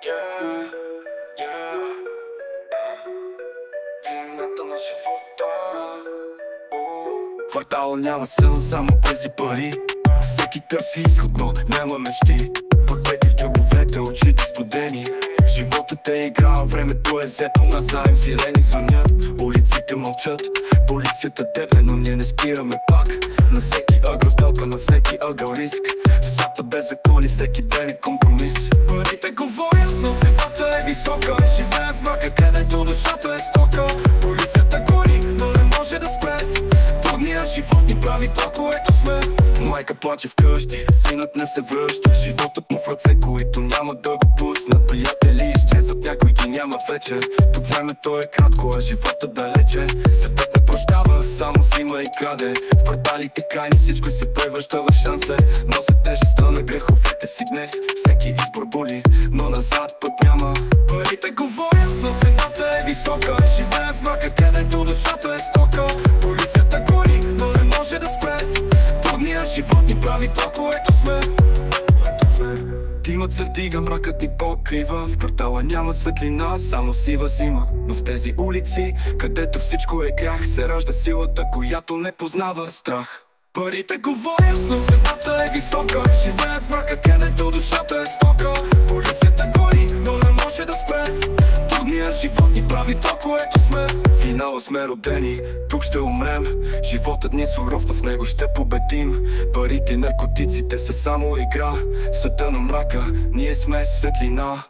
Yeah, yeah. Вината на живота. Квартала няма сила, само тези пари. Всеки търси изход, но няма мечти. Пакети в джобовете, очите студени. Животът е игра, времето е взето назаем. Сирени звънят, улиците мълчат. Полицията дебне, но ние не спираме пак. На всеки ъгъл сделка, на всеки ъгъл риск. Свята без закони, всеки ден е компромис. Парите говорят, но цената е висока. Живеем в мрака, където душата е стока. Полицията гори, но не може да спре. Трудният живот ни прави то, което сме. Майка плаче вкъщи, синът не се връща. Животът му в ръце, които няма да го пуснат. Приятели изчезват, някой ги няма вече. Тук времето е кратко, а живота далече. Светът не прощава, само взима и краде. В кварталите крайни всичко се превръща в шансе. Нося тежестта на греховете си днес. Всеки избор боли, но назад път няма. Парите говорят, но цената е висока. Живеем в мрака, където душата е стока. Полицията гори, но не може да спре. Трудният живот ни прави то, което сме. Димът се вдига, мракът ни покрива. В квартала няма светлина, само сива зима. Но в тези улици, където всичко е грях, се ражда силата, която не познава страх. Парите говорят, но цената е висока. Живеем в мрака, където душата е стока. Полицията гори, но не може да спре. Трудният живот ни прави то, което сме. В финала сме родени, тук ще умрем. Животът ни е суров, но в него ще победим. Парите и наркотиците са само игра. В света на мрака, ние сме светлина.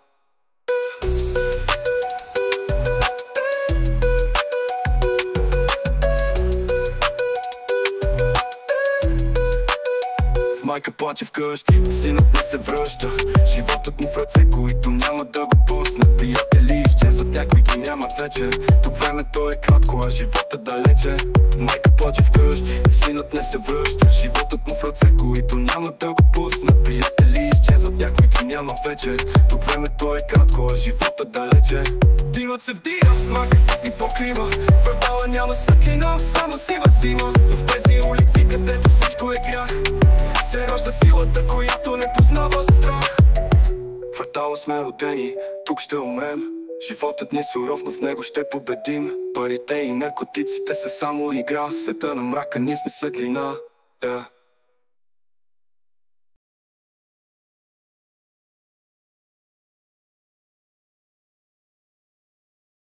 Майка плаче вкъщи, синът не се връща. Животът му в ръце, които няма да го пуснат. Приятели изчезват, някой ги няма вече. Тук времето е кратко, а живота далече. Майка плаче вкъщи, синът не се връща. Животът му в ръце, които няма да го пуснат. Приятели изчезват, някой ги няма вече. Тук времето е кратко, а живота далече. Димът се вдига, мракът ни покрива. В квартала няма светлина, само сива зима. Но в тези улици, където всичко е грях, се ражда силата, която не познава страх. В квартала сме родени, тук ще умрем. Животът ни е суров, но в него ще победим. Парите и наркотиците са само игра. В света на мрака ние сме светлина.